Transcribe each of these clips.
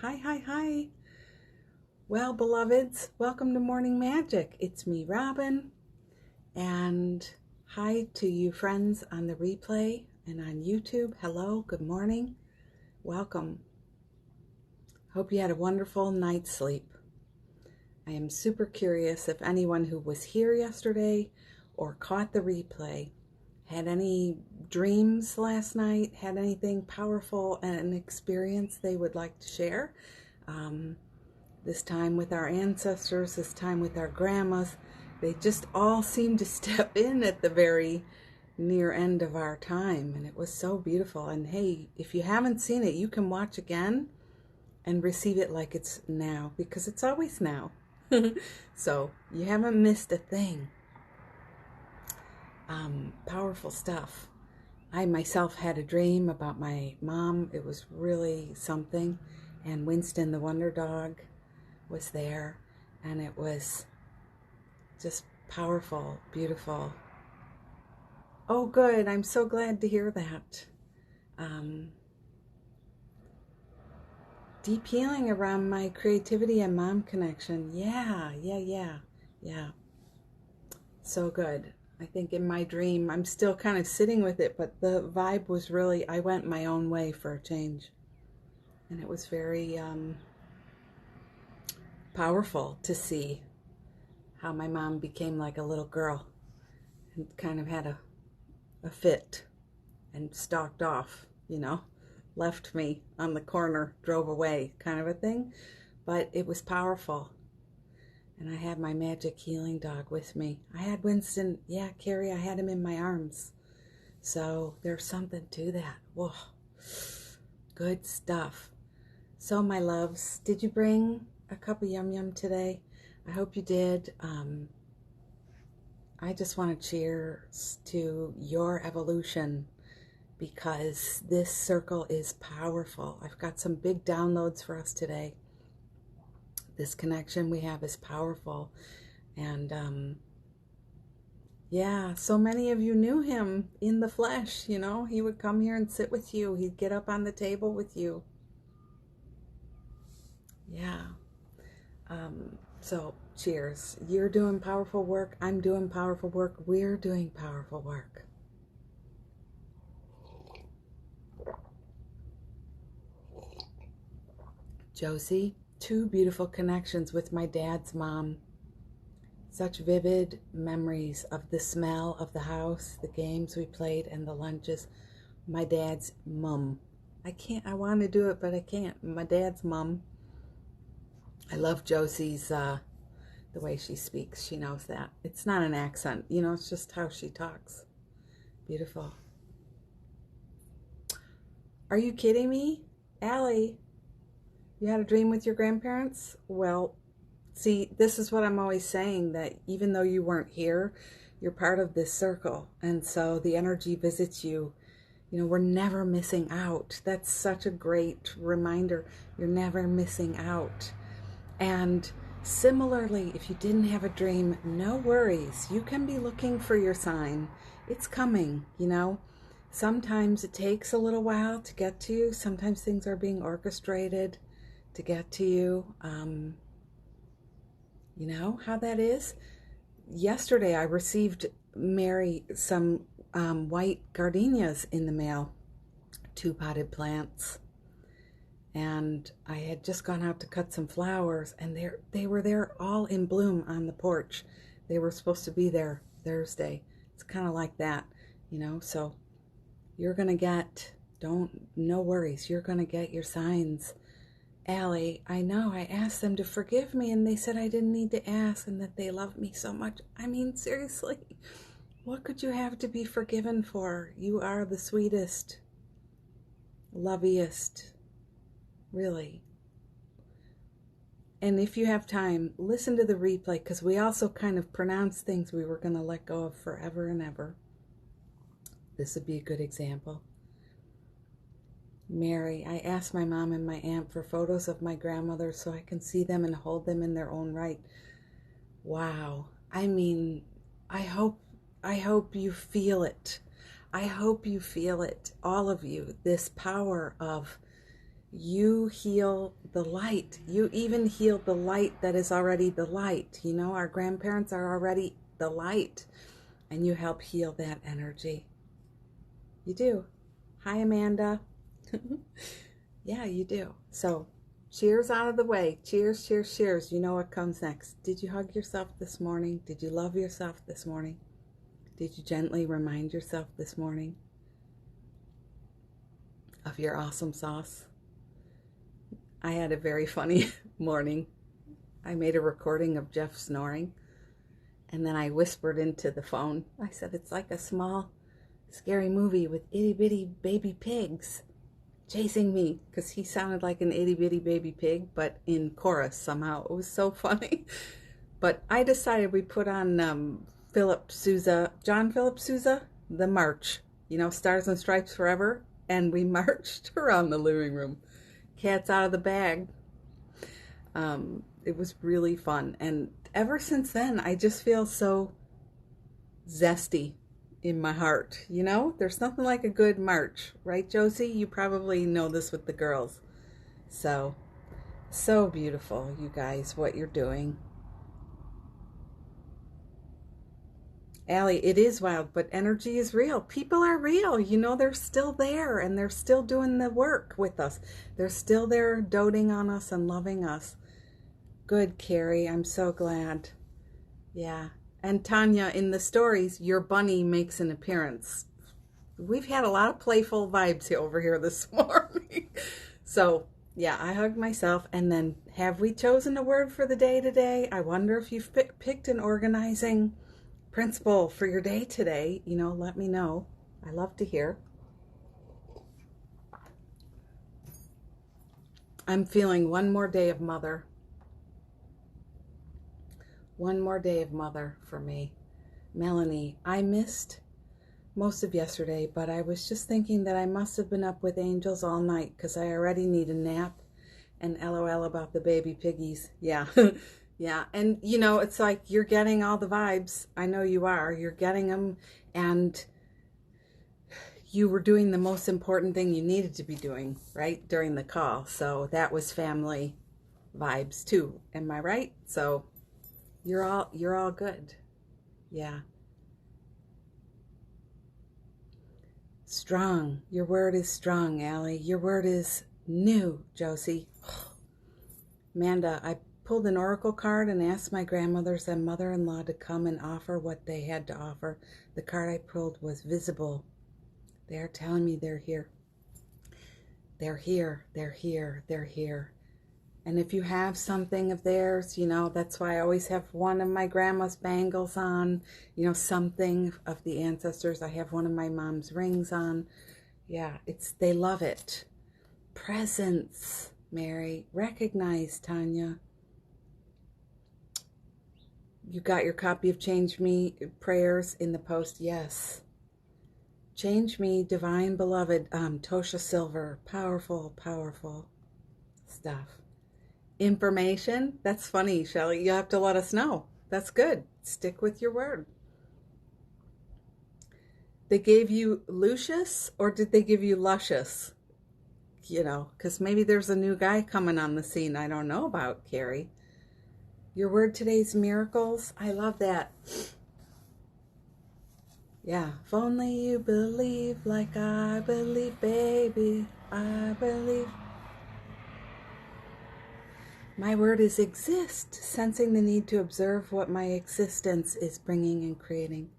Hi, hi, hi. Well, beloveds, welcome to Morning Magic. It's me, Robin, and hi to you friends on the replay and on YouTube. Hello, good morning, welcome. Hope you had a wonderful night's sleep. I am super curious if anyone who was here yesterday or caught the replay had any dreams last night, had anything powerful and an experience they would like to share. This time with our ancestors, this time with our grandmas. They just all seemed to step in at the very near end of our time, and it was so beautiful. And hey, if you haven't seen it, you can watch again and receive it like it's now, because it's always now. So you haven't missed a thing. Powerful stuff. I myself had a dream about my mom. It was really something. And Winston the Wonder Dog was there, and it was just powerful, beautiful. Oh, good. I'm so glad to hear that. Deep healing around my creativity and mom connection. Yeah. So good. I think in my dream, I'm still kind of sitting with it, but the vibe was really, I went my own way for a change. And it was very powerful to see how my mom became like a little girl and kind of had a fit and stalked off, left me on the corner, drove away, kind of a thing. But it was powerful. And I had my magic healing dog with me. I had Winston, Carrie, I had him in my arms. So there's something to that. Whoa, good stuff. So my loves, did you bring a cup of yum yum today? I hope you did. I just want to cheers to your evolution, because this circle is powerful. I've got some big downloads for us today. This connection we have is powerful. And so many of you knew him in the flesh, He would come here and sit with you. He'd get up on the table with you. Yeah. So cheers. You're doing powerful work. I'm doing powerful work. We're doing powerful work. Josie, 2 beautiful connections with my dad's mom. Such vivid memories of the smell of the house, the games we played, and the lunches. My dad's mom. I want to do it, but I can't. My dad's mom. I love Josie's, the way she speaks. She knows that. It's not an accent, it's just how she talks. Beautiful. Are you kidding me? Allie, you had a dream with your grandparents? Well, see, this is what I'm always saying, that even though you weren't here, you're part of this circle. And so the energy visits you. We're never missing out. That's such a great reminder. You're never missing out. And similarly, if you didn't have a dream, no worries. You can be looking for your sign. It's coming, Sometimes it takes a little while to get to you. Sometimes things are being orchestrated to get to you. You know how that is? Yesterday I received Mary some white gardenias in the mail, 2 potted plants. And I had just gone out to cut some flowers, and they were there all in bloom on the porch. They were supposed to be there Thursday. It's kind of like that, so you're going to get, no worries, you're going to get your signs. Allie, I know, I asked them to forgive me, and they said I didn't need to ask, and that they loved me so much. I mean, seriously, what could you have to be forgiven for? You are the sweetest, loveliest, really. And if you have time, listen to the replay, because we also kind of pronounced things we were going to let go of forever and ever. This would be a good example. Mary, I asked my mom and my aunt for photos of my grandmother so I can see them and hold them in their own right. Wow. I mean, I hope you feel it. I hope you feel it, all of you, this power of You heal the light. You even heal the light that is already the light. You know, our grandparents are already the light, and you help heal that energy. You do. Hi, Amanda. Yeah, you do. So, cheers out of the way. Cheers, cheers, cheers. You know what comes next. Did you hug yourself this morning? Did you love yourself this morning? Did you gently remind yourself this morning of your awesome sauce? I had a very funny morning. I made a recording of Jeff snoring, and then I whispered into the phone. I said, it's like a small, scary movie with itty-bitty baby pigs chasing me, because he sounded like an itty-bitty baby pig, but in chorus somehow. It was so funny. But I decided we put on John Philip Sousa, The March, you know, Stars and Stripes Forever, and we marched around the living room. Cat's out of the bag. It was really fun, and ever since then I just feel so zesty in my heart. You know, there's nothing like a good march, right, Josie? You probably know this with the girls. So beautiful, you guys, what you're doing. Allie, it is wild, but energy is real. People are real. You know, they're still there, and they're still doing the work with us. They're still there doting on us and loving us. Good, Carrie. I'm so glad. Yeah. And Tanya, in the stories, your bunny makes an appearance. We've had a lot of playful vibes over here this morning. So, yeah, I hugged myself. And then, have we chosen a word for the day today? I wonder if you've picked an organizing principle for your day today. You know, let me know. I love to hear. I'm feeling one more day of mother. One more day of mother for me. Melanie, I missed most of yesterday, but I was just thinking that I must have been up with angels all night because I already need a nap. And LOL about the baby piggies. Yeah. Yeah, and you know, it's like you're getting all the vibes. I know you are. You're getting them, and you were doing the most important thing you needed to be doing, right, during the call. So that was family vibes too. Am I right? So you're all good. Yeah. Strong. Your word is strong, Allie. Your word is new, Josie. Amanda, I pulled an oracle card and asked my grandmothers and mother-in-law to come and offer what they had to offer. The card I pulled was visible. They are telling me they're here. They're here. They're here. They're here. And if you have something of theirs, you know, that's why I always have one of my grandma's bangles on, you know, something of the ancestors. I have one of my mom's rings on. Yeah, they love it. Presence, Mary. Recognize, Tanya. You got your copy of Change Me prayers in the post? Yes. Change Me, Divine Beloved, Tosha Silver. Powerful, powerful stuff. Information? That's funny, Shelley. You have to let us know. That's good. Stick with your word. They gave you Lucius, or did they give you Luscious? You know, because maybe there's a new guy coming on the scene I don't know about, Carrie. Your word today's miracles. I love that. Yeah. If only you believe like I believe, baby. I believe. My word is exist, sensing the need to observe what my existence is bringing and creating.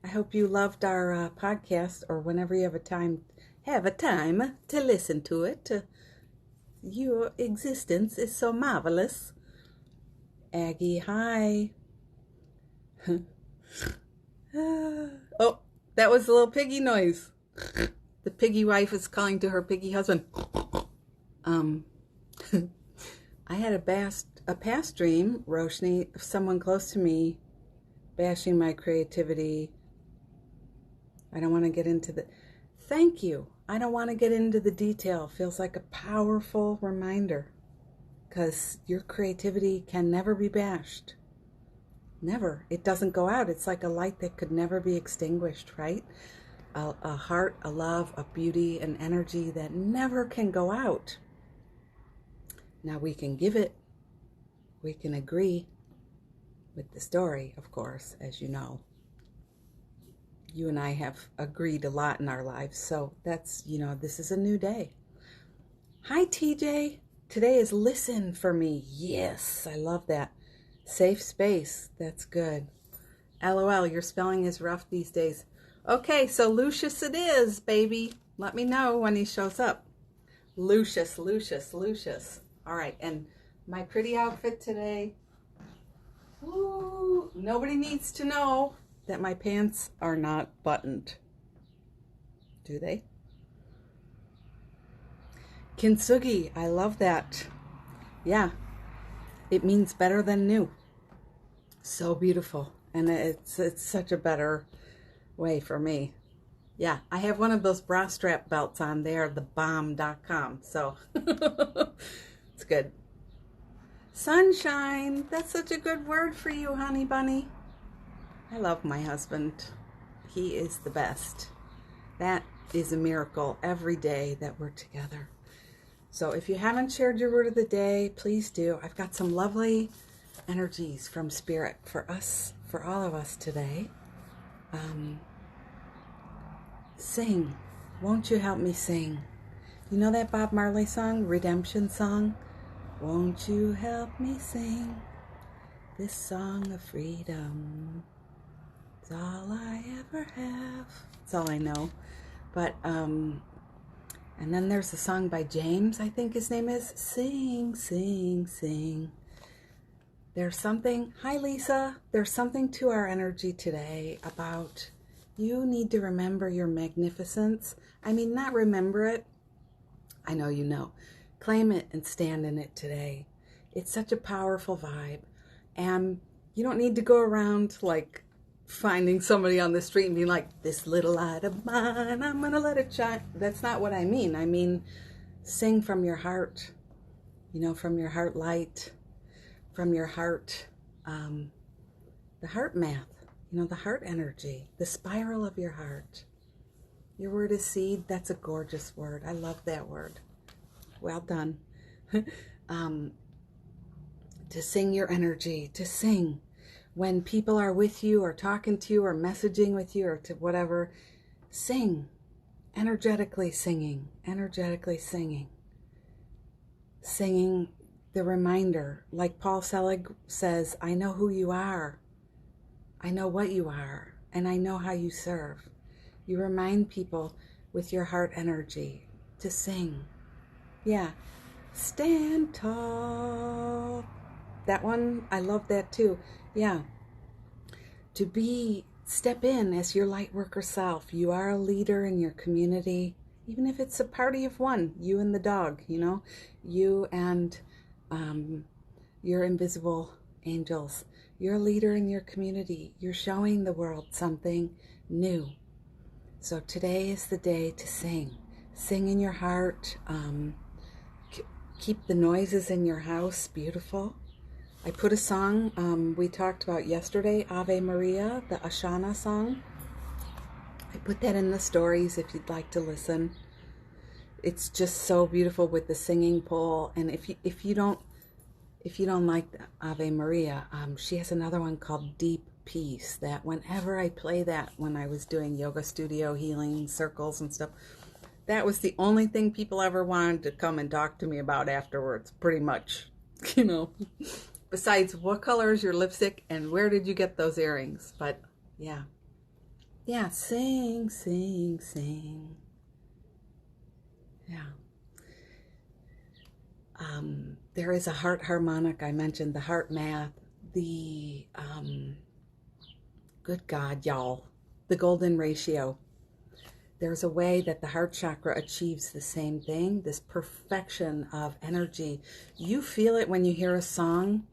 I hope you loved our podcast, or whenever you have a time to listen to it. Your existence is so marvelous. Aggie, hi. Oh, that was a little piggy noise. The piggy wife is calling to her piggy husband. I had a past dream, Roshni, of someone close to me bashing my creativity. I don't want to get into the... Thank you. I don't want to get into the detail. Feels like a powerful reminder, because your creativity can never be bashed. Never. It doesn't go out. It's like a light that could never be extinguished, right? a heart, a love, a beauty, an energy that never can go out. Now we can give it, we can agree with the story, of course, as you know. You and I have agreed a lot in our lives, so that's, this is a new day. Hi, TJ. Today is listen for me. Yes, I love that. Safe space. That's good. LOL, your spelling is rough these days. Okay, so Lucius it is, baby. Let me know when he shows up. Lucius. All right, and my pretty outfit today. Ooh, nobody needs to know that my pants are not buttoned. Do they? Kintsugi, I love that. Yeah, it means better than new. So beautiful. And it's such a better way for me. Yeah, I have one of those bra strap belts on there, the bomb.com. So it's good. Sunshine. That's such a good word for you, honey bunny. I love my husband. He is the best. That is a miracle every day that we're together. So if you haven't shared your word of the day, please do. I've got some lovely energies from Spirit for us, for all of us today. Sing. Won't you help me sing? You know that Bob Marley song, Redemption song? Won't you help me sing this song of freedom? It's all I ever have. It's all I know. But, and then there's a song by James, I think his name is, Sing, Sing, Sing. There's something, hi Lisa, there's something to our energy today about you need to remember your magnificence. I mean, not remember it. I know you know. Claim it and stand in it today. It's such a powerful vibe. And you don't need to go around like finding somebody on the street and being like, this little light of mine, I'm going to let it shine. That's not what I mean. I mean, sing from your heart, from your heart light, from your heart, the heart math, the heart energy, the spiral of your heart. Your word is seed. That's a gorgeous word. I love that word. Well done. To sing your energy, to sing. When people are with you or talking to you or messaging with you or to whatever, sing. Energetically singing. Energetically singing. Singing the reminder. Like Paul Selig says, I know who you are. I know what you are. And I know how you serve. You remind people with your heart energy to sing. Yeah. Stand tall. That one, I love that too. Yeah. To step in as your light worker self. You are a leader in your community, even if it's a party of one, you and the dog, you and your invisible angels. You're a leader in your community. You're showing the world something new. So today is the day to sing. Sing in your heart. Keep the noises in your house beautiful. I put a song we talked about yesterday, Ave Maria, the Ashana song. I put that in the stories if you'd like to listen. It's just so beautiful with the singing pole. And if you don't like Ave Maria, she has another one called Deep Peace. That whenever I play that, when I was doing yoga studio healing circles and stuff, that was the only thing people ever wanted to come and talk to me about afterwards. Pretty much, Besides, what color is your lipstick and where did you get those earrings? But yeah. Yeah, sing, sing, sing. Yeah. There is a heart harmonic. I mentioned the heart math, the, good God, y'all, the golden ratio. There's a way that the heart chakra achieves the same thing, this perfection of energy. You feel it when you hear a song,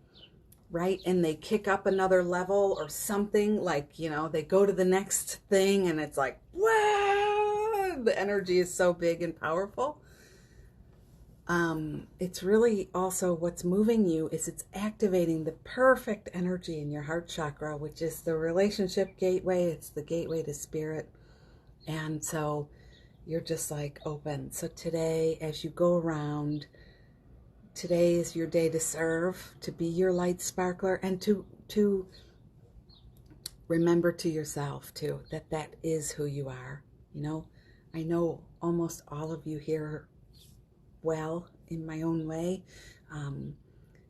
right? And they kick up another level or something, like, they go to the next thing and it's like, wow, the energy is so big and powerful. It's really also what's moving you is it's activating the perfect energy in your heart chakra, which is the relationship gateway. It's the gateway to spirit. And so you're just like open. So today, as you go around, today is your day to serve, to be your light sparkler, and to remember to yourself too that that is who you are. You know, I know almost all of you here well in my own way.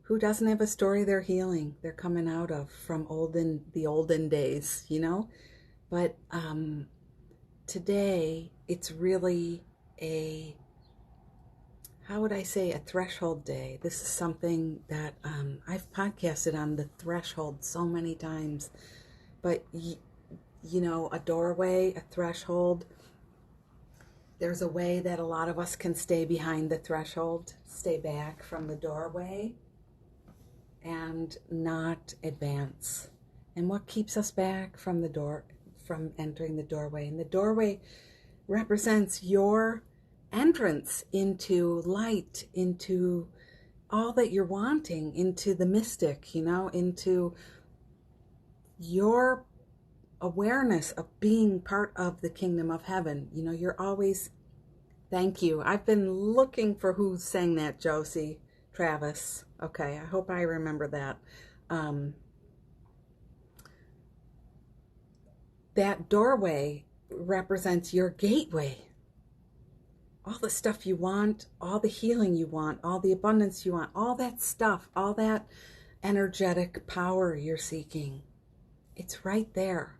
Who doesn't have a story they're healing, they're coming out of from the olden days, you know? But today it's really how would I say, a threshold day. This is something that I've podcasted on the threshold so many times. But, you know, a doorway, a threshold, there's a way that a lot of us can stay behind the threshold, stay back from the doorway, and not advance. And what keeps us back from the door, from entering the doorway? And the doorway represents your entrance into light, into all that you're wanting, into the mystic, you know, into your awareness of being part of the kingdom of heaven. You know, you're always, thank you. I've been looking for who sang that, Josie Travis. Okay, I hope I remember that. That doorway represents your gateway. All the stuff you want, all the healing you want, all the abundance you want, all that stuff, all that energetic power you're seeking. It's right there.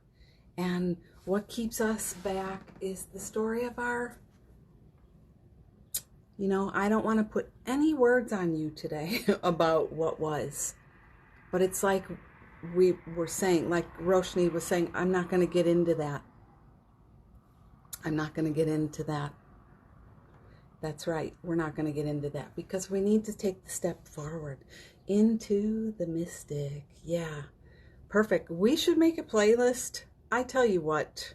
And what keeps us back is the story of our, you know, I don't want to put any words on you today about what was, but it's like we were saying, like Roshni was saying, I'm not going to get into that. I'm not going to get into that. That's right. We're not going to get into that because we need to take the step forward into the mystic. Yeah. Perfect. We should make a playlist. I tell you what,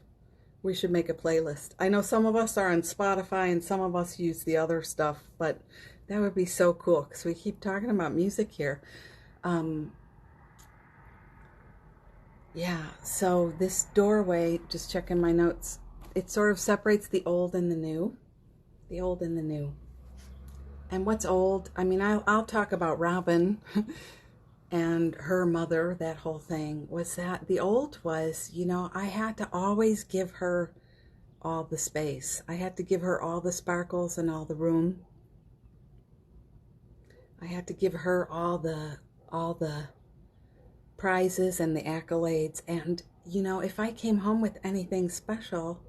we should make a playlist. I know some of us are on Spotify and some of us use the other stuff, but that would be so cool because we keep talking about music here. Yeah, so this doorway, just checking my notes, it sort of separates the old and the new. The old and the new. And what's old? I mean, I'll talk about Robin and her mother, that whole thing, was that the old was, you know, I had to always give her all the space. I had to give her all the sparkles and all the room. I had to give her all the prizes and the accolades. And, you know, if I came home with anything special,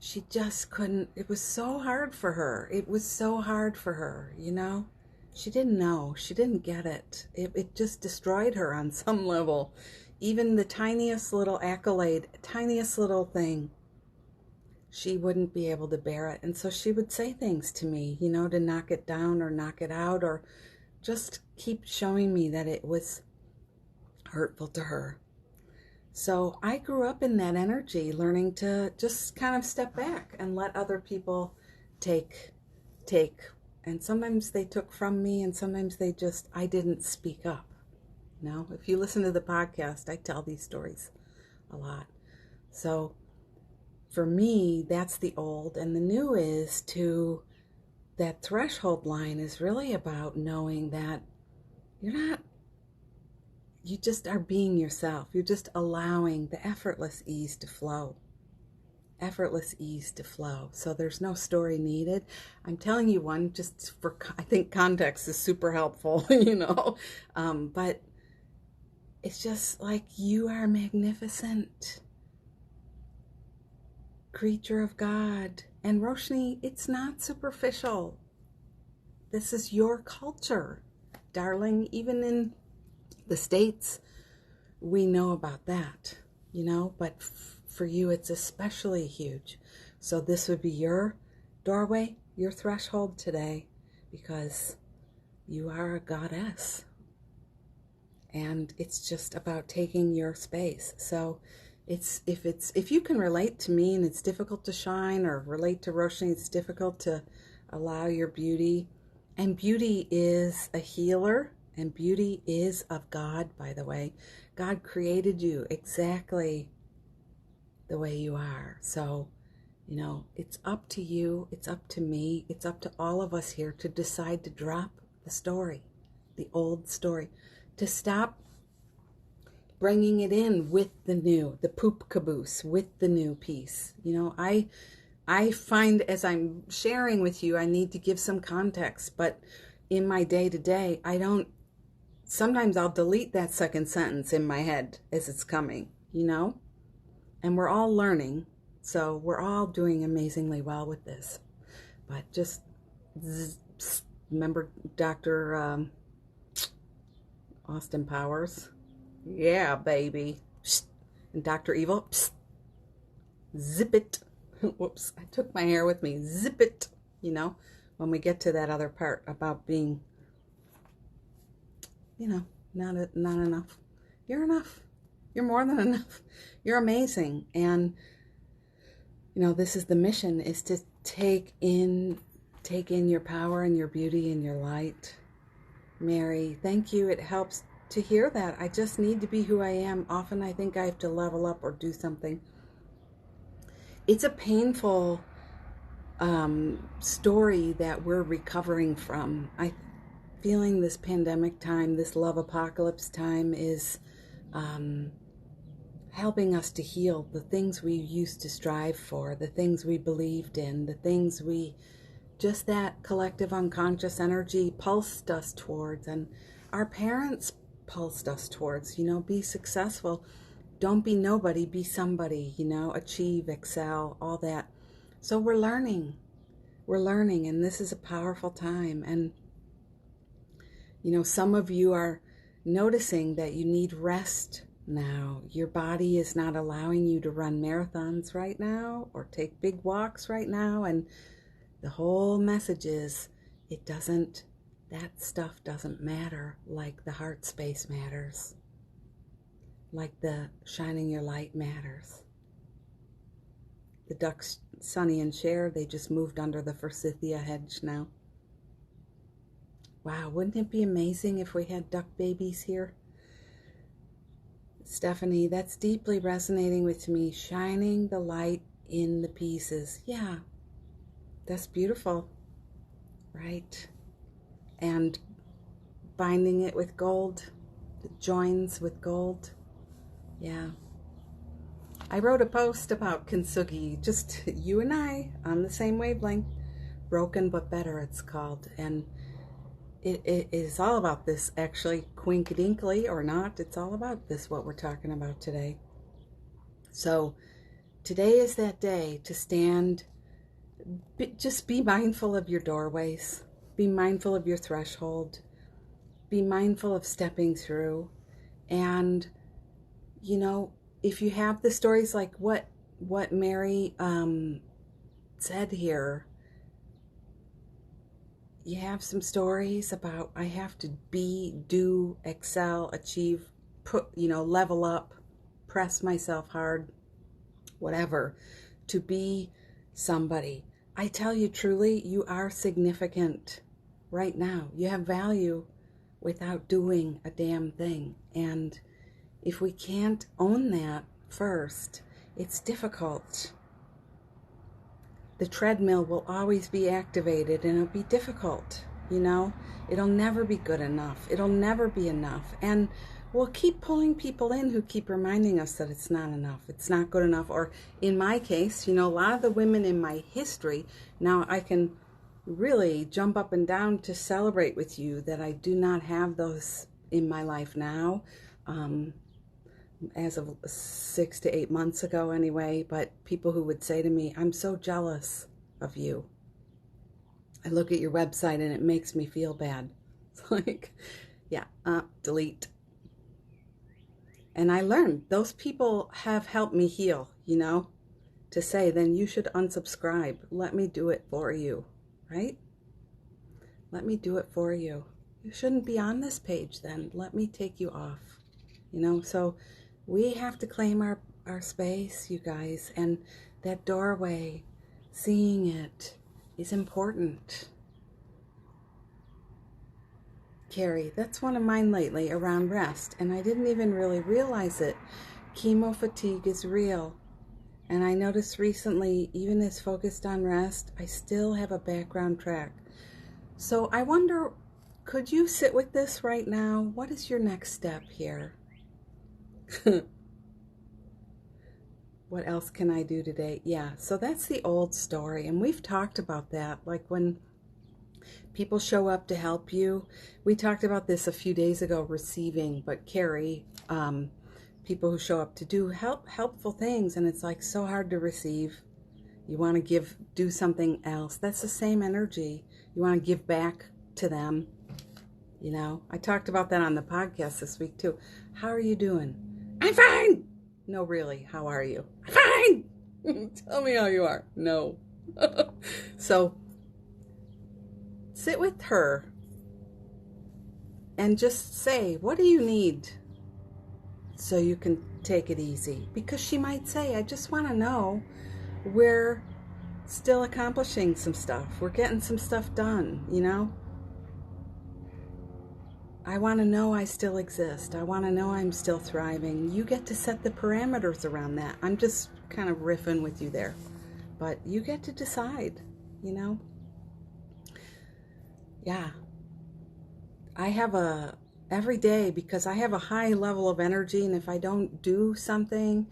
she just couldn't, it was so hard for her. It was so hard for her, you know? She didn't know. She didn't get it. It just destroyed her on some level. Even the tiniest little accolade, tiniest little thing, she wouldn't be able to bear it. And so she would say things to me, you know, to knock it down or knock it out or just keep showing me that it was hurtful to her. So I grew up in that energy, learning to just kind of step back and let other people take. And sometimes they took from me and sometimes I didn't speak up. You know, if you listen to the podcast, I tell these stories a lot. So for me, that's the old. And the new is that threshold line is really about knowing that you just are being yourself. You're just allowing the effortless ease to flow. Effortless ease to flow. So there's no story needed. I'm telling you one just for, I think context is super helpful, you know. But it's just like you are magnificent. Creature of God. And Roshni, it's not superficial. This is your culture, darling. Even in the States, we know about that, you know, but for you, it's especially huge. So this would be your doorway, your threshold today, because you are a goddess. And it's just about taking your space. So if you can relate to me and it's difficult to shine, or relate to Roshni, it's difficult to allow your beauty. And beauty is a healer, and beauty is of God, by the way. God created you exactly the way you are. So, you know, it's up to you, it's up to me, it's up to all of us here to decide to drop the story, the old story, to stop bringing it in with the new, the poop caboose, with the new piece. You know, I find as I'm sharing with you, I need to give some context, but in my day-to-day, sometimes I'll delete that second sentence in my head as it's coming, you know? And we're all learning, so we're all doing amazingly well with this. But just remember Dr. Austin Powers? Yeah, baby. And Dr. Evil? Zip it. Whoops, I took my hair with me. Zip it. You know, when we get to that other part about being, you know, not enough. You're enough. You're more than enough. You're amazing. And, you know, this is the mission, is to take in your power and your beauty and your light. Mary, thank you. It helps to hear that. I just need to be who I am. Often I think I have to level up or do something. It's a painful story that we're recovering from. Feeling this pandemic time, this love apocalypse time is helping us to heal the things we used to strive for, the things we believed in, the things just that collective unconscious energy pulsed us towards, and our parents pulsed us towards, you know, be successful. Don't be nobody, be somebody, you know, achieve, excel, all that. So we're learning, and this is a powerful time. And, you know, some of you are noticing that you need rest now. Your body is not allowing you to run marathons right now or take big walks right now. And the whole message is, that stuff doesn't matter like the heart space matters. Like the shining your light matters. The ducks, Sunny and Cher, they just moved under the forsythia hedge now. Wow, wouldn't it be amazing if we had duck babies here? Stephanie, that's deeply resonating with me. Shining the light in the pieces. Yeah, that's beautiful, right? And binding it with gold, the joins with gold. Yeah. I wrote a post about kintsugi, just you and I on the same wavelength. Broken but Better, it's called. And it is all about this, actually, quinkadinkly or not. It's all about this, what we're talking about today. So today is that day to stand, just be mindful of your doorways. Be mindful of your threshold. Be mindful of stepping through. And, you know, if you have the stories like what Mary said here, you have some stories about, I have to be, do, excel, achieve, level up, press myself hard, whatever, to be somebody. I tell you truly, you are significant right now. You have value without doing a damn thing. And if we can't own that first, it's difficult. The treadmill will always be activated, and it'll be difficult, you know? It'll never be good enough. It'll never be enough. And we'll keep pulling people in who keep reminding us that it's not enough. It's not good enough. Or in my case, you know, a lot of the women in my history, now I can really jump up and down to celebrate with you that I do not have those in my life now. As of 6 to 8 months ago anyway, but people who would say to me, I'm so jealous of you. I look at your website and it makes me feel bad. It's like, yeah, delete. And I learned those people have helped me heal, you know, to say, then you should unsubscribe. Let me do it for you, right? Let me do it for you. You shouldn't be on this page then. Let me take you off, you know, so we have to claim our space, you guys, and that doorway, seeing it is important. Carrie, that's one of mine lately around rest, and I didn't even really realize it. Chemo fatigue is real. And I noticed recently, even as focused on rest, I still have a background track. So I wonder, could you sit with this right now? What is your next step here? What else can I do today? Yeah, so that's the old story. And we've talked about that. Like when people show up to help you. We talked about this a few days ago, receiving, but Carrie, people who show up to do helpful things, and it's like so hard to receive. You want to do something else. That's the same energy. You want to give back to them. You know, I talked about that on the podcast this week too. How are you doing? I'm fine. No, really, how are you? I'm fine. Tell me how you are. No. So sit with her and just say, what do you need? So you can take it easy. Because she might say, I just want to know we're still accomplishing some stuff. We're getting some stuff done, you know? I want to know I still exist. I want to know I'm still thriving. You get to set the parameters around that. I'm just kind of riffing with you there. But you get to decide, you know? Yeah. I have every day, because I have a high level of energy, and if I don't do something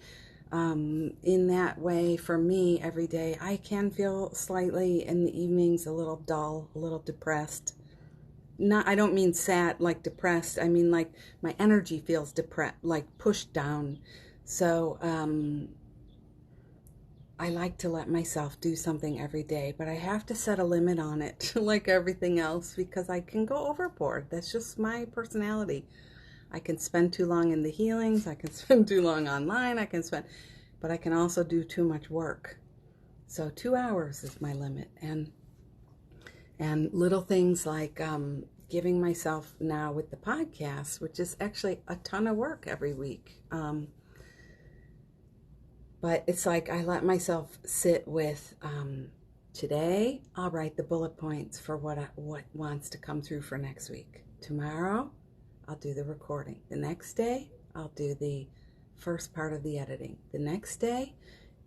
in that way for me every day, I can feel slightly in the evenings a little dull, a little depressed. I don't mean sad, like depressed. I mean like my energy feels depressed, like pushed down. So I like to let myself do something every day, but I have to set a limit on it, like everything else, because I can go overboard. That's just my personality. I can spend too long in the healings. I can spend too long online. But I can also do too much work. So 2 hours is my limit. And little things like giving myself now with the podcast, which is actually a ton of work every week. But it's like I let myself sit with, today I'll write the bullet points for what wants to come through for next week. Tomorrow I'll do the recording. The next day I'll do the first part of the editing. The next day,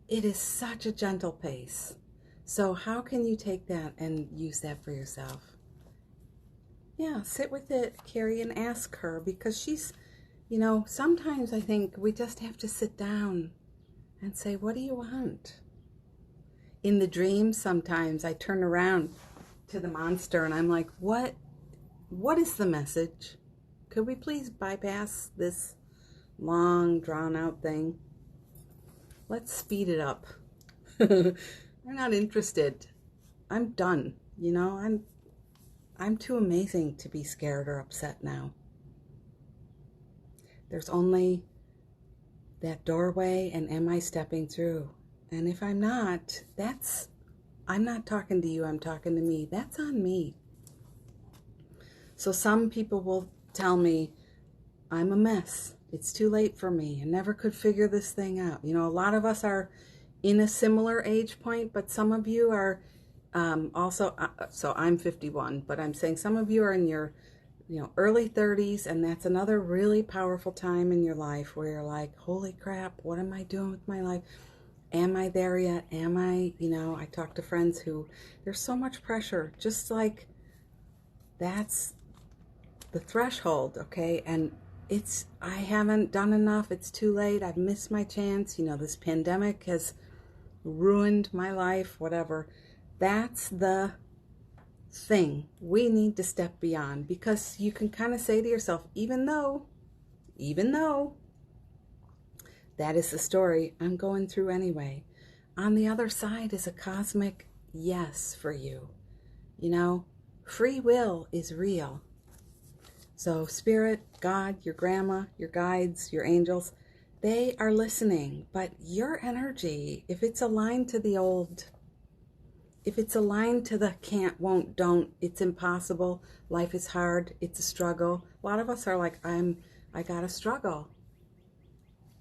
it is such a gentle pace. So how can you take that and use that for yourself? Yeah, sit with it, Carrie, and ask her, because she's, you know, sometimes I think we just have to sit down and say, what do you want? In the dream, sometimes I turn around to the monster and I'm like, what is the message? Could we please bypass this long, drawn-out thing? Let's speed it up. I'm not interested. I'm done. You know, I'm too amazing to be scared or upset now. There's only that doorway, and am I stepping through? And if I'm not, I'm not talking to you, I'm talking to me. That's on me. So some people will tell me, I'm a mess. It's too late for me. I never could figure this thing out. You know, a lot of us are in a similar age point, but some of you are also, so I'm 51, but I'm saying some of you are in your, you know, early 30s, and that's another really powerful time in your life where you're like, holy crap, what am I doing with my life? Am I there yet? Am I, you know, I talk to friends who, there's so much pressure, just like that's the threshold, okay? And I haven't done enough, it's too late, I've missed my chance, you know, this pandemic has ruined my life, whatever. That's the thing we need to step beyond, because you can kind of say to yourself, even though that is the story I'm going through anyway, on the other side is a cosmic yes for you. You know, free will is real. So spirit, God, your grandma, your guides, your angels, they are listening. But your energy, if it's aligned to the old, if it's aligned to the can't, won't, don't, it's impossible, life is hard, it's a struggle. A lot of us are like, I gotta struggle.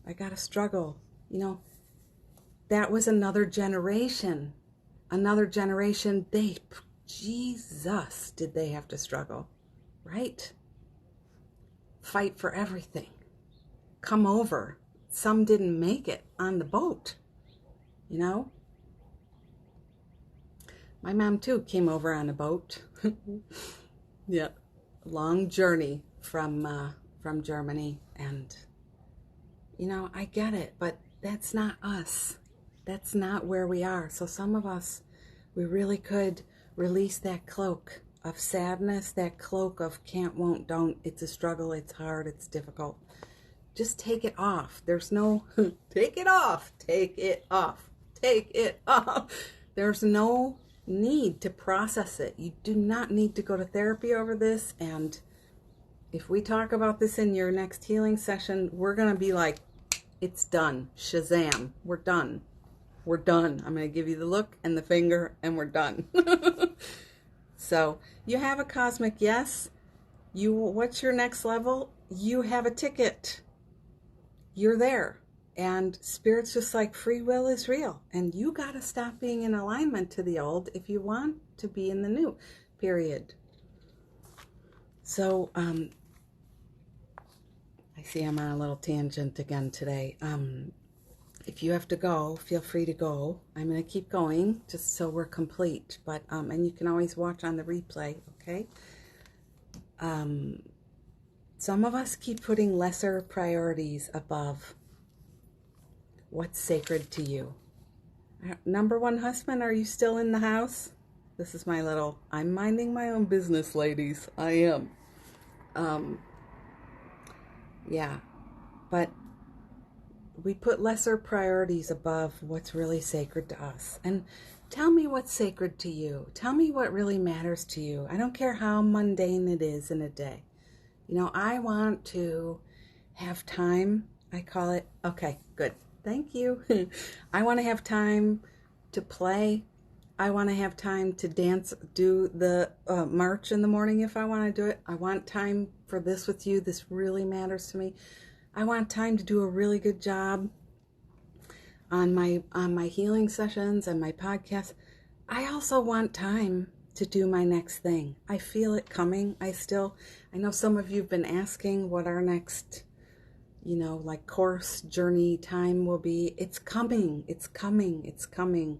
I gotta struggle. You know, that was another generation. Jesus, did they have to struggle, right? fight for everything, come over. Some didn't make it on the boat, you know. My mom too came over on a boat. Yeah, long journey from Germany, and you know, I get it, but that's not us. That's not where we are. So some of us, we really could release that cloak of sadness, that cloak of can't, won't, don't. It's a struggle, it's hard, it's difficult. Just take it off. There's no, take it off, take it off, take it off. There's no need to process it. You do not need to go to therapy over this. And if we talk about this in your next healing session, we're going to be like, it's done. Shazam. We're done. We're done. I'm going to give you the look and the finger, and we're done. So you have a cosmic yes. What's your next level? You have a ticket. You're there. And Spirit's just like, free will is real. And you got to stop being in alignment to the old if you want to be in the new, period. So, I see I'm on a little tangent again today. If you have to go, feel free to go. I'm going to keep going just so we're complete. But, and you can always watch on the replay, okay? Some of us keep putting lesser priorities above what's sacred to you. Number one husband, are you still in the house? This is my little, I'm minding my own business, ladies. I am. Yeah, but we put lesser priorities above what's really sacred to us. And tell me what's sacred to you. Tell me what really matters to you. I don't care how mundane it is in a day. You know, I want to have time. I call it, okay, good. Thank you. I want to have time to play. I want to have time to dance, do the march in the morning if I want to do it. I want time for this with you. This really matters to me. I want time to do a really good job on my healing sessions and my podcast. I also want time to do my next thing. I feel it coming. I know some of you have been asking what our next, you know, like course, journey, time will be. It's coming. It's coming. It's coming.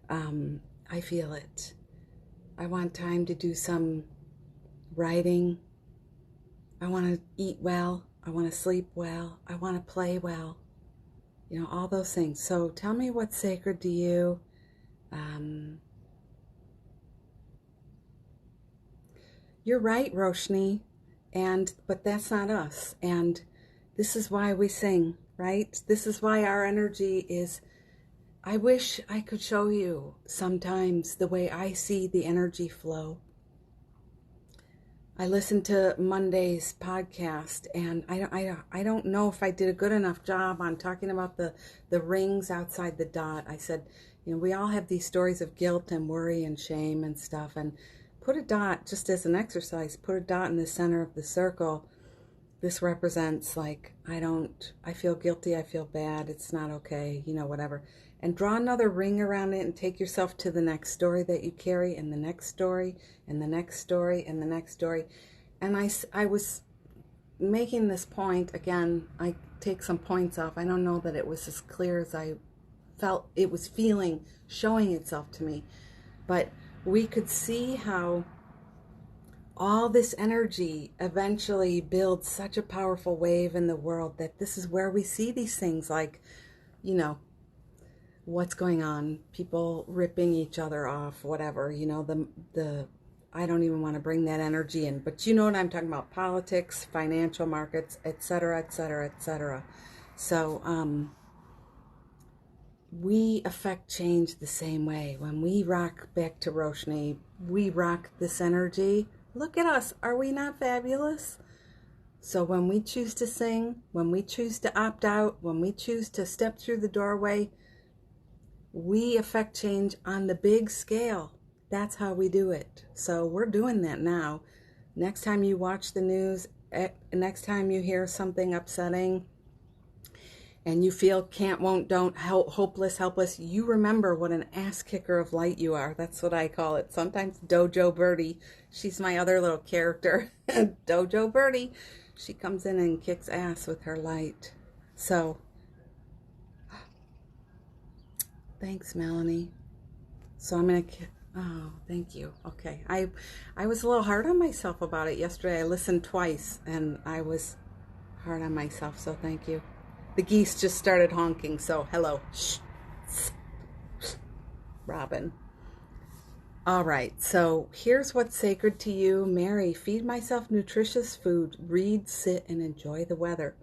I feel it. I want time to do some writing. I want to eat well. I want to sleep well. I want to play well. You know, all those things. So tell me what's sacred to you. You're right, Roshni, but that's not us. And this is why we sing, right? This is why our energy is, I wish I could show you sometimes the way I see the energy flow. I listened to Monday's podcast, and I don't know if I did a good enough job on talking about the rings outside the dot. I said, you know, we all have these stories of guilt and worry and shame and stuff, and put a dot, just as an exercise, put a dot in the center of the circle. This represents like, I feel guilty, I feel bad, it's not okay, you know, whatever. And draw another ring around it and take yourself to the next story that you carry, and the next story, and the next story, and the next story. And I was making this point, again, I take some points off. I don't know that it was as clear as I felt it was showing itself to me. But we could see how all this energy eventually builds such a powerful wave in the world that this is where we see these things like, you know, what's going on, people ripping each other off, whatever, you know, the I don't even want to bring that energy in, but you know what I'm talking about, politics, financial markets, etc., etc., etc. So we affect change the same way. When we rock back to Roshni, we rock this energy. Look at us. Are we not fabulous? So when we choose to sing, when we choose to opt out, when we choose to step through the doorway, we affect change on the big scale. That's how we do it. So we're doing that now. Next time you watch the news, next time you hear something upsetting, and you feel can't, won't, don't, hopeless, helpless, you remember what an ass kicker of light you are. That's what I call it. Sometimes Dojo Birdie, she's my other little character, Dojo Birdie. She comes in and kicks ass with her light. So, thanks, Melanie. So I'm going to... Oh, thank you. Okay. I was a little hard on myself about it yesterday. I listened twice, and I was hard on myself, so thank you. The geese just started honking, so hello. Shh. Robin. All right, so here's what's sacred to you. Mary, feed myself nutritious food, read, sit, and enjoy the weather.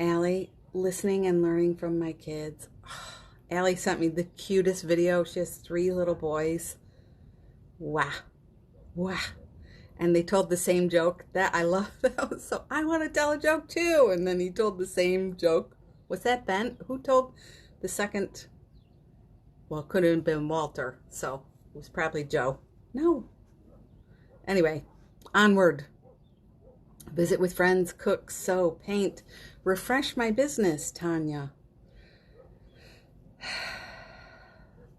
Allie, listening and learning from my kids. Allie sent me the cutest video. She has 3 little boys. Wow. Wow. And they told the same joke. That I love that. So I want to tell a joke too. And then he told the same joke. Was that Ben? Who told the second? Well, it could have been Walter. So it was probably Joe. No. Anyway, onward. Visit with friends, cook, sew, paint, refresh my business, Tanya.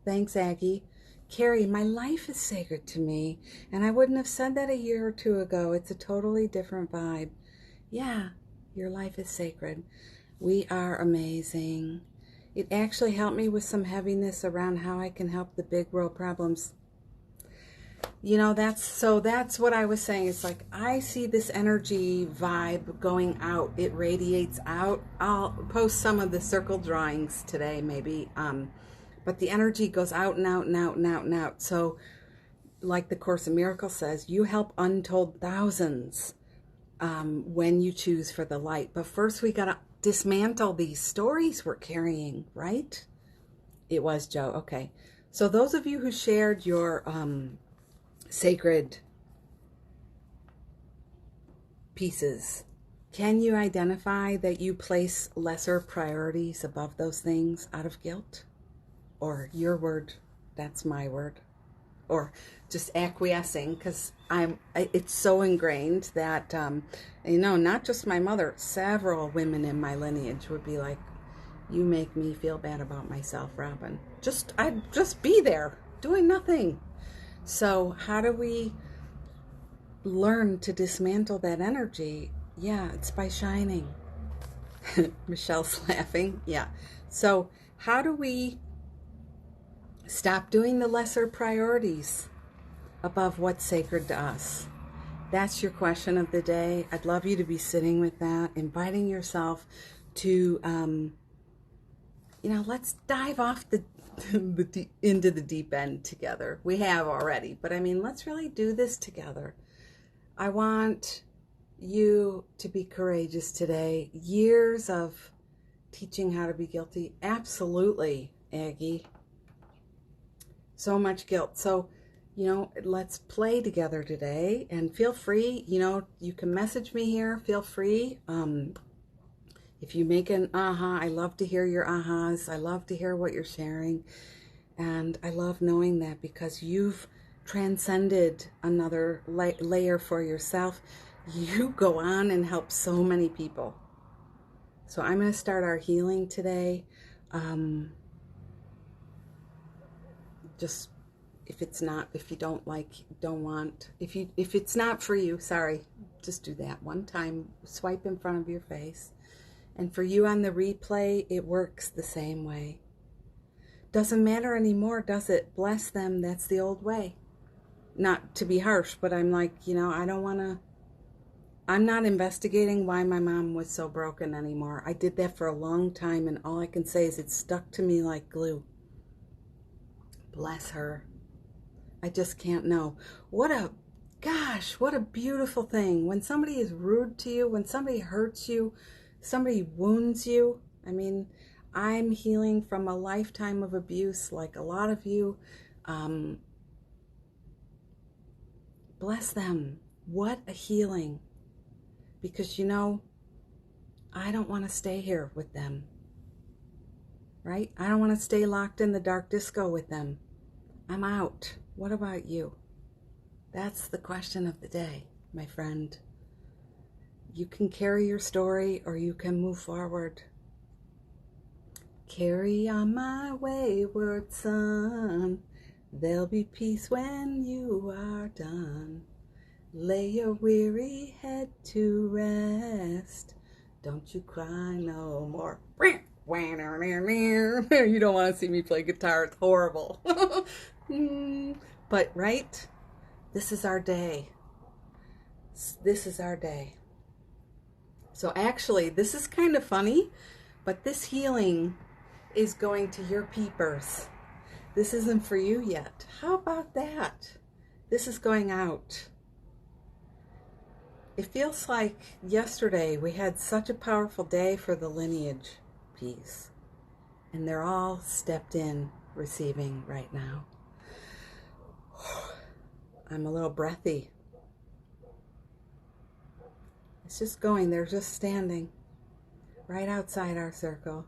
Thanks, Aggie. Carrie, my life is sacred to me, and I wouldn't have said that a year or 2 ago. It's a totally different vibe. Yeah, your life is sacred. We are amazing. It actually helped me with some heaviness around how I can help the big world problems. You know, that's what I was saying. It's like I see this energy vibe going out. It radiates out. I'll post some of the circle drawings today, maybe. But the energy goes out and out and out and out and out. So, like the Course in Miracles says, you help untold thousands when you choose for the light. But first, we got to dismantle these stories we're carrying, right? It was Joe. Okay. So those of you who shared your sacred pieces, can you identify that you place lesser priorities above those things out of guilt? Or your word, that's my word. Or just acquiescing, because it's so ingrained that, you know, not just my mother, several women in my lineage would be like, you make me feel bad about myself, Robin. I'd just be there doing nothing. So how do we learn to dismantle that energy? Yeah, it's by shining. Michelle's laughing. Yeah. So how do we stop doing the lesser priorities above what's sacred to us? That's your question of the day. I'd love you to be sitting with that, inviting yourself to, you know, let's dive off into the deep end together. We have already, but I mean, let's really do this together. I want you to be courageous today. Years of teaching how to be guilty. Absolutely, Aggie. So much guilt. So, you know, let's play together today, and feel free, you know, you can message me here. Feel free. If you make an aha, I love to hear your ahas. I love to hear what you're sharing. And I love knowing that because you've transcended another layer for yourself. You go on and help so many people. So I'm going to start our healing today. Just if you don't like, don't want, if it's not for you, sorry, just do that one time. Swipe in front of your face. And for you on the replay, it works the same way. Doesn't matter anymore, does it? Bless them. That's the old way. Not to be harsh, but I'm like, you know, I'm not investigating why my mom was so broken anymore. I did that for a long time, and all I can say is it stuck to me like glue. Bless her. I just can't know. What a beautiful thing. When somebody is rude to you, when somebody hurts you, somebody wounds you. I mean, I'm healing from a lifetime of abuse like a lot of you. Bless them. What a healing. Because, you know, I don't want to stay here with them. Right? I don't want to stay locked in the dark disco with them. I'm out. What about you? That's the question of the day, my friend. You can carry your story or you can move forward. Carry on my wayward son. There'll be peace when you are done. Lay your weary head to rest. Don't you cry no more. You don't want to see me play guitar. It's horrible. But, right? This is our day. This is our day. So actually, this is kind of funny, but this healing is going to your peepers. This isn't for you yet. How about that? This is going out. It feels like yesterday we had such a powerful day for the lineage piece. And they're all stepped in receiving right now. I'm a little breathy. It's just going. They're just standing right outside our circle.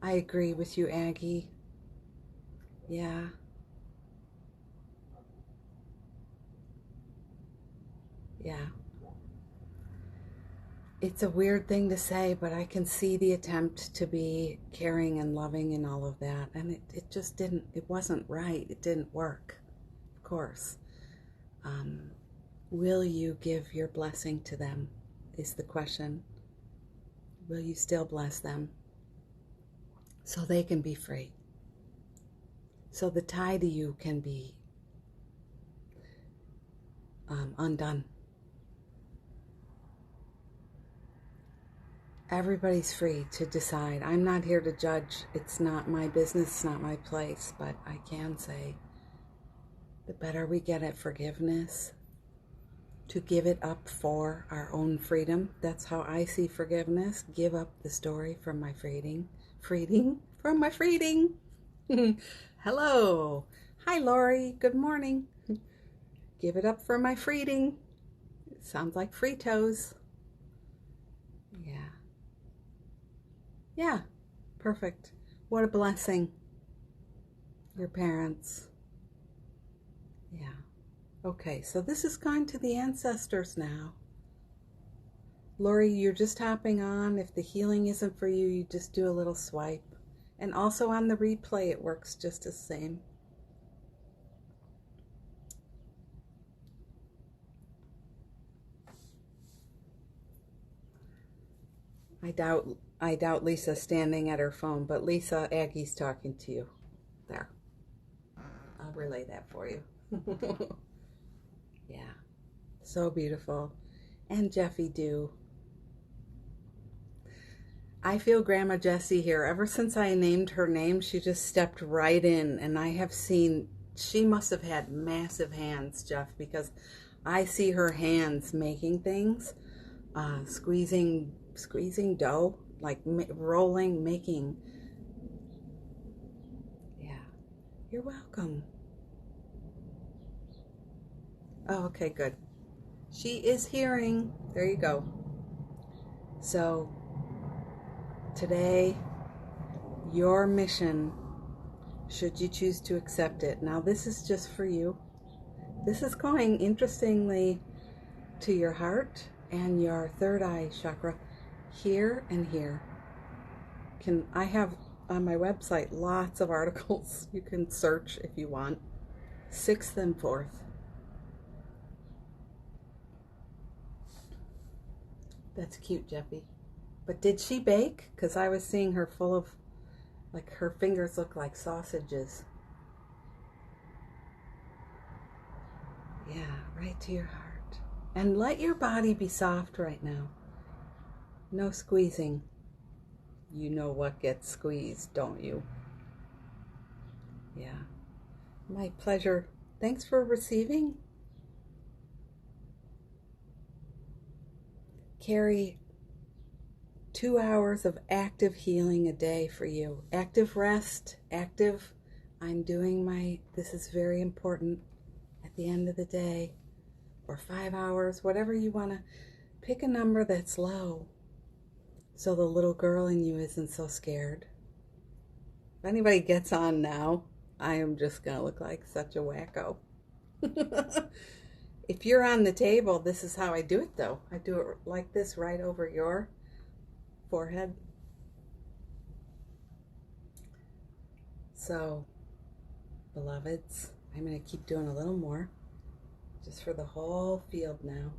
I agree with you, Aggie. Yeah. Yeah. It's a weird thing to say, but I can see the attempt to be caring and loving and all of that. And it just didn't, it wasn't right. It didn't work, of course. Will you give your blessing to them is the question. Will you still bless them so they can be free? So the tie to you can be undone. Everybody's free to decide. I'm not here to judge. It's not my business, it's not my place, but I can say the better we get at forgiveness, to give it up for our own freedom. That's how I see forgiveness. Give up the story from my freeding. From my freeding. Hello. Hi, Lori. Good morning. Give it up for my freeding. It sounds like Fritos. Yeah. Yeah. Perfect. What a blessing. Your parents. Yeah. Okay, so this is going to the ancestors now. Lori, you're just hopping on. If the healing isn't for you, you just do a little swipe. And also on the replay, it works just the same. I doubt Lisa's standing at her phone, but Lisa, Aggie's talking to you. There. I'll relay that for you. Yeah. So beautiful. And Jeffy do. I feel Grandma Jessie here. Ever since I named her name, she just stepped right in. And I have seen, she must have had massive hands, Jeff, because I see her hands making things, squeezing dough, like rolling, making. Yeah. You're welcome. Oh, okay, good. She is hearing. There you go. So today, your mission, should you choose to accept it. Now, this is just for you. This is going, interestingly, to your heart and your third eye chakra, here and here. I have on my website lots of articles. You can search if you want. 6th and 4th. That's cute, Jeffy. But did she bake? Because I was seeing her full of, like, her fingers look like sausages. Yeah, right to your heart. And let your body be soft right now. No squeezing. You know what gets squeezed, don't you? Yeah. My pleasure. Thanks for receiving. Carry 2 hours of active healing a day for you. Active rest, active, I'm doing this is very important at the end of the day, or 5 hours, whatever you want to, pick a number that's low so the little girl in you isn't so scared. If anybody gets on now, I am just going to look like such a wacko. If you're on the table, this is how I do it, though. I do it like this right over your forehead. So, beloveds, I'm going to keep doing a little more, just for the whole field now.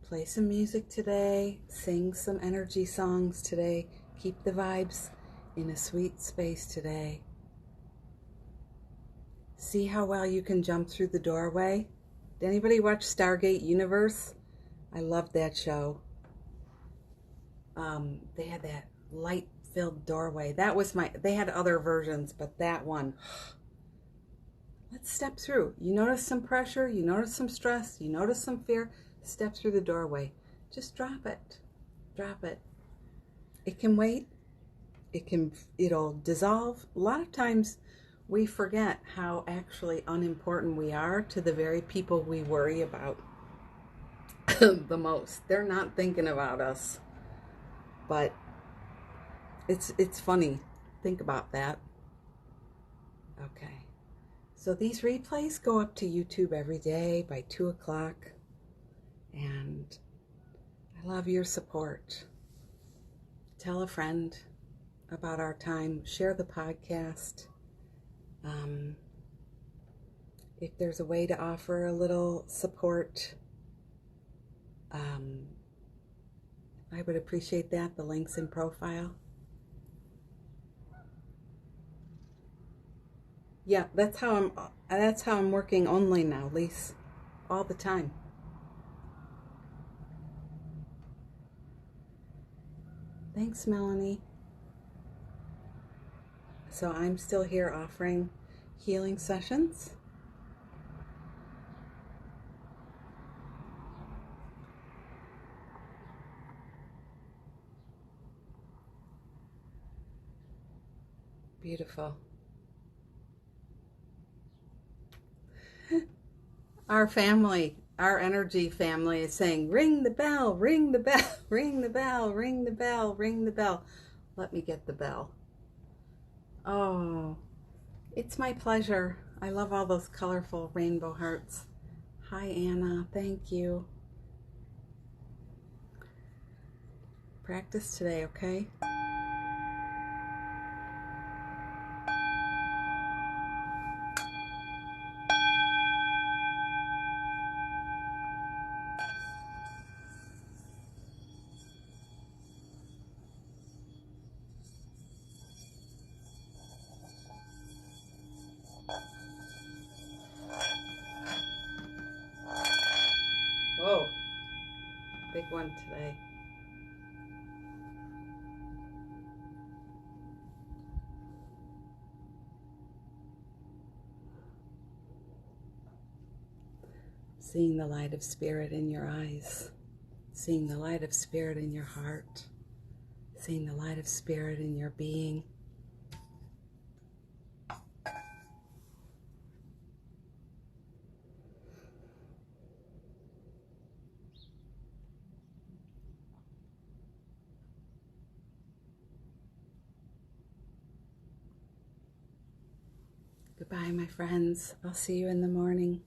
Play some music today, sing some energy songs today, keep the vibes in a sweet space today. See how well you can jump through the doorway? Did anybody watch Stargate Universe? I loved that show. They had that light-filled doorway. That was they had other versions, but that one. Let's step through. You notice some pressure, you notice some stress, you notice some fear. Step through the doorway. Just drop it. Drop it. It can wait. It'll dissolve. A lot of times we forget how actually unimportant we are to the very people we worry about the most. They're not thinking about us. But it's funny. Think about that. Okay. So these replays go up to YouTube every day by 2 o'clock. And I love your support. Tell a friend about our time. Share the podcast. If there's a way to offer a little support, I would appreciate that. The link's in profile. Yeah, that's how I'm working only now, Lise. All the time. Thanks, Melanie. So I'm still here offering healing sessions. Beautiful. Our family, our energy family is saying, ring the bell, ring the bell, ring the bell, ring the bell, ring the bell. Let me get the bell. Oh, it's my pleasure. I love all those colorful rainbow hearts. Hi, Anna. Thank you. Practice today, okay? Whoa, big one today. Seeing the light of spirit in your eyes, seeing the light of spirit in your heart, seeing the light of spirit in your being. Goodbye, my friends. I'll see you in the morning.